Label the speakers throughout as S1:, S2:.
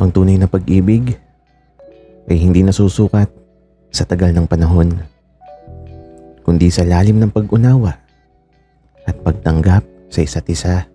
S1: Ang tunay na pag-ibig ay hindi nasusukat sa tagal ng panahon, kundi sa lalim ng pag-unawa at pagtanggap sa isa't isa.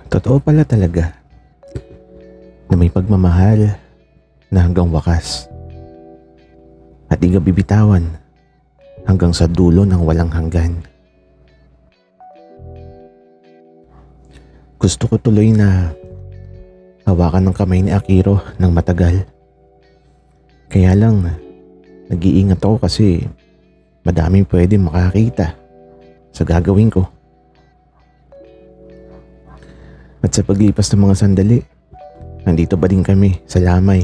S1: Totoo pala talaga na may pagmamahal na hanggang wakas at di ka bibitawan hanggang sa dulo ng walang hanggan. Gusto ko tuloy na hawakan ng kamay ni Akiro ng matagal. Kaya lang, nag-iingat ako kasi madaming pwede makakita sa gagawin ko. At sa paglipas ng mga sandali, nandito pa din kami sa lamay.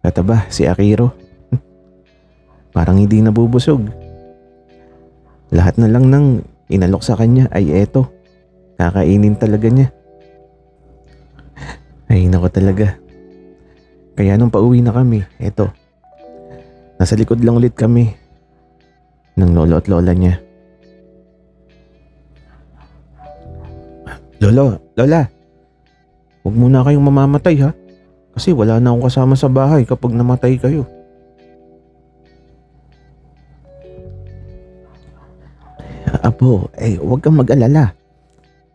S1: At aba, si Akiro, parang hindi nabubusog. Lahat na lang ng inalok sa kanya ay eto, kakainin talaga niya. Ay nako talaga. Kaya nung pauwi na kami, eto, nasa likod lang ulit kami ng lolo at lola niya. Lola, huwag muna kayong mamamatay ha. Kasi wala na akong kasama sa bahay kapag namatay kayo. Apo, huwag kang mag-alala.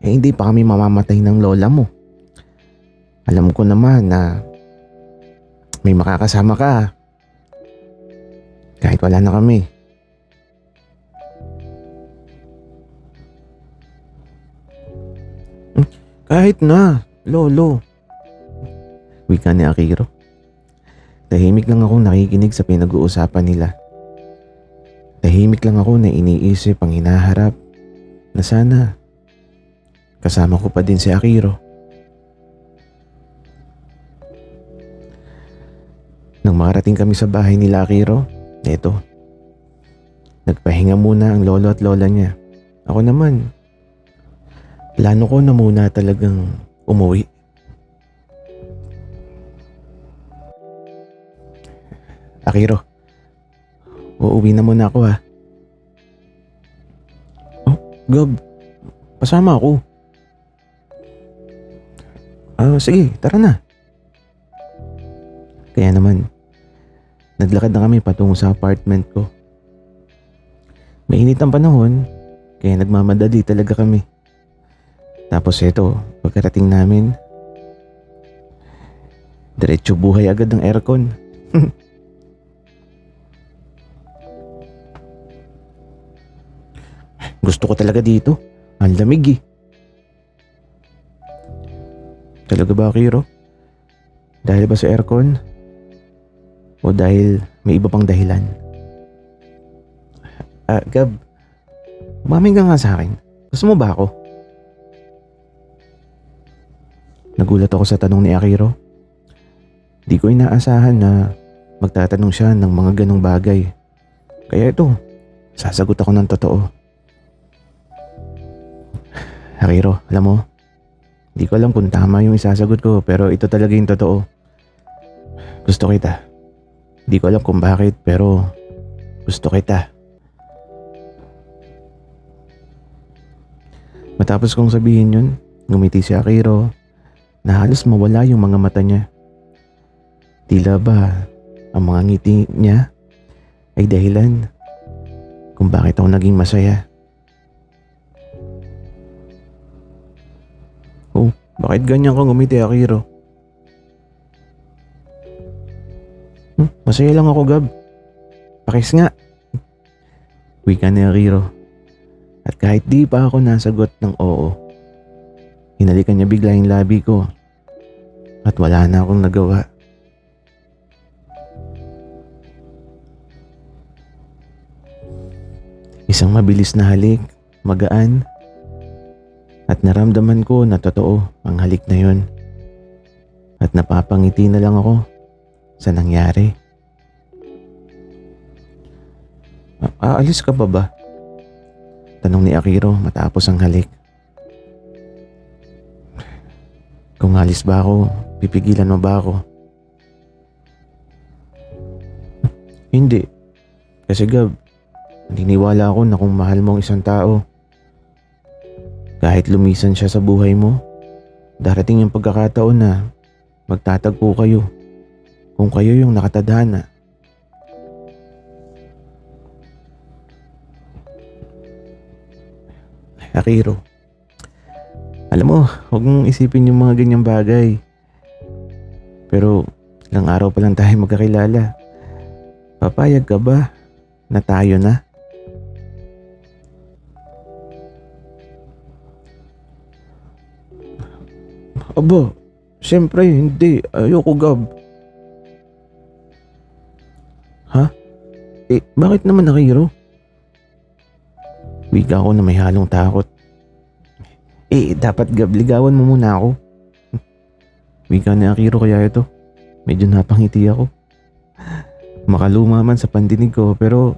S1: Hindi pa kami mamamatay ng lola mo. Alam ko naman na may makakasama ka. Kahit wala na kami. Kahit na, lolo. Wika ni Akiro. Tahimik lang akong nakikinig sa pinag-uusapan nila. Tahimik lang ako na iniisip ang hinaharap na sana kasama ko pa din si Akiro. Nang makarating kami sa bahay nila Akiro, eto, nagpahinga muna ang lolo at lola niya. Ako naman, plano ko na muna talagang umuwi. Akiro, uuwi na muna ako ha. Oh, Gab, pasama ako. Sige, tara na. Kaya naman, naglakad na kami patungo sa apartment ko. Mainit ang panahon, kaya nagmamadali talaga kami. Tapos eto, pagkarating namin, diretso buhay agad ng aircon. Gusto ko talaga dito. Ang lamig eh. Talaga ba, Akiro? Dahil ba sa aircon? O dahil may iba pang dahilan? Gab, umamin ka nga sa akin. Gusto mo ba ako? Nagulat ako sa tanong ni Akiro. Di ko inaasahan na magtatanong siya ng mga ganong bagay. Kaya ito, sasagot ako ng totoo. Akiro, alam mo, di ko alam kung tama yung isasagot ko pero ito talaga yung totoo. Gusto kita. Di ko alam kung bakit pero gusto kita. Matapos kong sabihin yun, ngumiti si Akiro na halos mawala yung mga mata niya. Tila ba ang mga ngiti niya ay dahilan kung bakit ako naging masaya. Oh, bakit ganyan kang ngumiti, Akiro? Masaya lang ako, Gab. Pakis nga. Wika ni Akiro. At kahit di pa ako nasagot ng oo, hinalikan niya bigla yung labi ko at wala na akong nagawa. Isang mabilis na halik, magaan, at naramdaman ko na totoo ang halik na yun. At napapangiti na lang ako sa nangyari. Aalis ka pa ba? Tanong ni Akiro matapos ang halik. Kung alis ba ako, pipigilan mo ba ako? Hindi. Kasi Gab, naniniwala ako na kung mahal mo ang isang tao, kahit lumisan siya sa buhay mo, darating yung pagkakataon na magtatagpo kayo kung kayo yung nakatadhana. Akiro, alam mo, huwag mong isipin yung mga ganyang bagay. Pero ilang araw pa lang tayo magkakilala. Papayag ka ba na tayo na? Aba, syempre hindi. Ayoko Gab. Ha? Bakit naman Akiro? Wika ako na may halong takot. Dapat Gab, ligawan mo muna ako. Wika ni Akiro kaya ito. Medyo napangiti ako. Makaluma man sa pandinig ko pero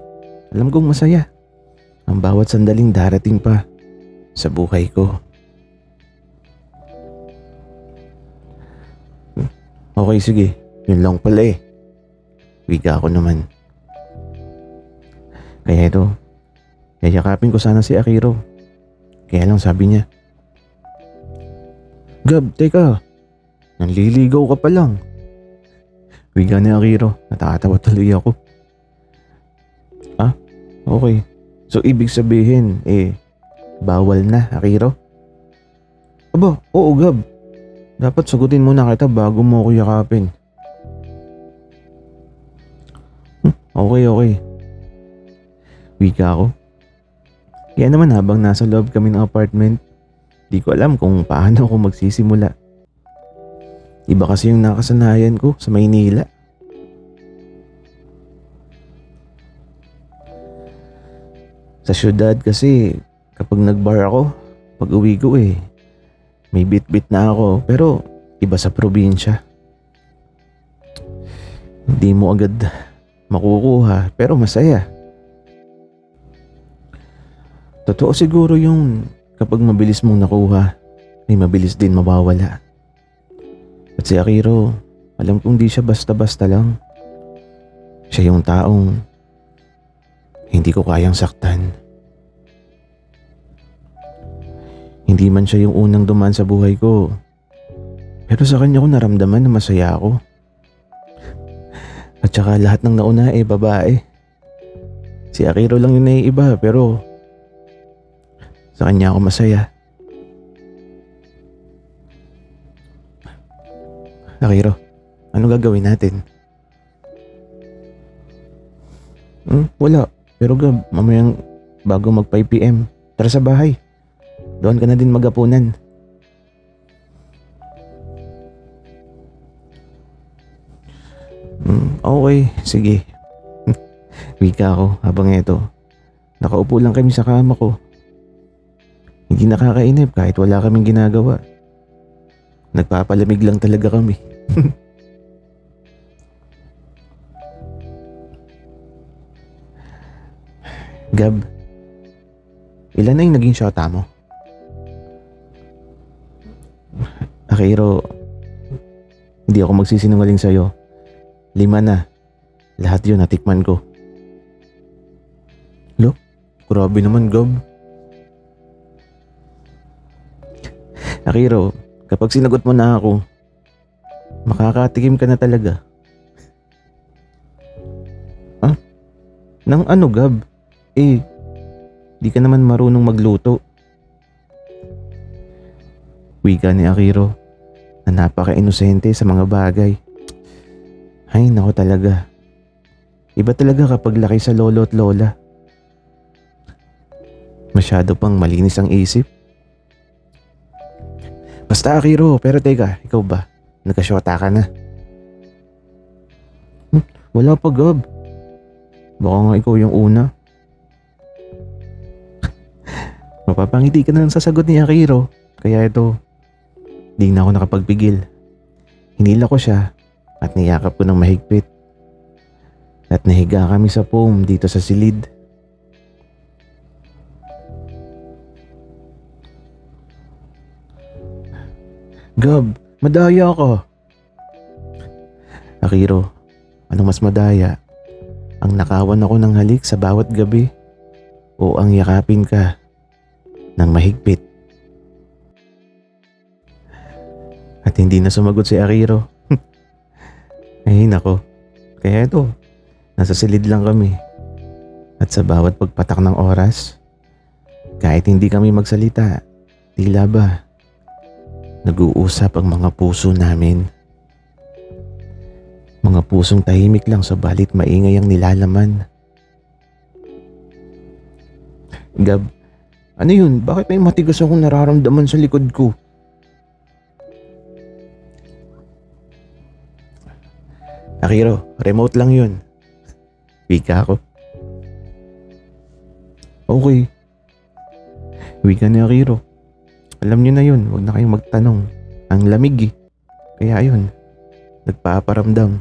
S1: alam kong masaya ang bawat sandaling darating pa sa buhay ko. Okay, sige. Yun lang pala eh. Wika ako naman. Kaya ito, yayakapin ko sana si Akiro. Kaya lang sabi niya, Gab, teka. Nanliligaw ka pa lang. Wika ni Akiro. Natatawa tuloy ako. Okay. So ibig sabihin, bawal na, Akiro? Aba, oo Gab. Dapat sagutin muna kita bago mo ako yakapin. Okay. Wika ako. Kaya naman habang nasa loob kami ng apartment, di ko alam kung paano ako magsisimula. Iba kasi yung nakasanayan ko sa Maynila. Sa syudad kasi kapag nagbar ako, pag uwi ko may bit-bit na ako pero iba sa probinsya. Hindi mo agad makukuha pero masaya. Totoo siguro yung kapag mabilis mong nakuha, ay mabilis din mawawala. At si Akiro, alam kong di siya basta-basta lang. Siya yung taong hindi ko kayang saktan. Hindi man siya yung unang dumaan sa buhay ko, pero sa kanya ko naramdaman na masaya ako. At saka lahat ng nauna babae. Si Akiro lang yung naiiba pero sa kanya ako masaya. Akiro, ano gagawin natin? Wala. Pero Gab, mamayang bago mag 5 PM, tara sa bahay. Doon ka na din magapunan. Okay, sige. Wika ako habang ito. Nakaupo lang kami sa kama ko. Hindi nakakainip kahit wala kaming ginagawa. Nagpapalamig lang talaga kami. Gab, ilan na yung naging shota mo? Akiro, hindi ako magsisinungaling sa'yo. 5 na. Lahat yun natikman ko. Lo, grabe naman Gab. Akiro, kapag sinagot mo na ako, makakatikim ka na talaga. Nang ano Gab? Di ka naman marunong magluto. Wika ni Akiro na napaka-inosente sa mga bagay. Ay nako talaga. Iba talaga kapag laki sa lolo at lola. Masyado pang malinis ang isip. Basta Akiro, pero teka, ikaw ba? Nagkasyota ka na? Wala pa Gab. Baka nga ikaw yung una. Mapapangiti ka na lang sa sagot ni Akiro. Kaya ito, di na ako nakapagpigil. Hinila ko siya at niyakap ko ng mahigpit. At nahiga kami sa foam dito sa silid Gab, madaya ka. Akiro, anong mas madaya? Ang nakawan ako ng halik sa bawat gabi o ang yakapin ka ng mahigpit? At hindi na sumagot si Akiro. Ay nako, kaya ito, nasa silid lang kami. At sa bawat pagpatak ng oras, kahit hindi kami magsalita, tila ba, nag-uusap ang mga puso namin. Mga pusong tahimik lang subalit maingay ang nilalaman. Gab, ano yun? Bakit may matigas akong nararamdaman sa likod ko? Akiro, remote lang yun. Wika ako. Okay. Wika ni Akiro. Alam niyo na yun, huwag na kayong magtanong. Ang lamig eh. Kaya ayun, nagpaparamdam.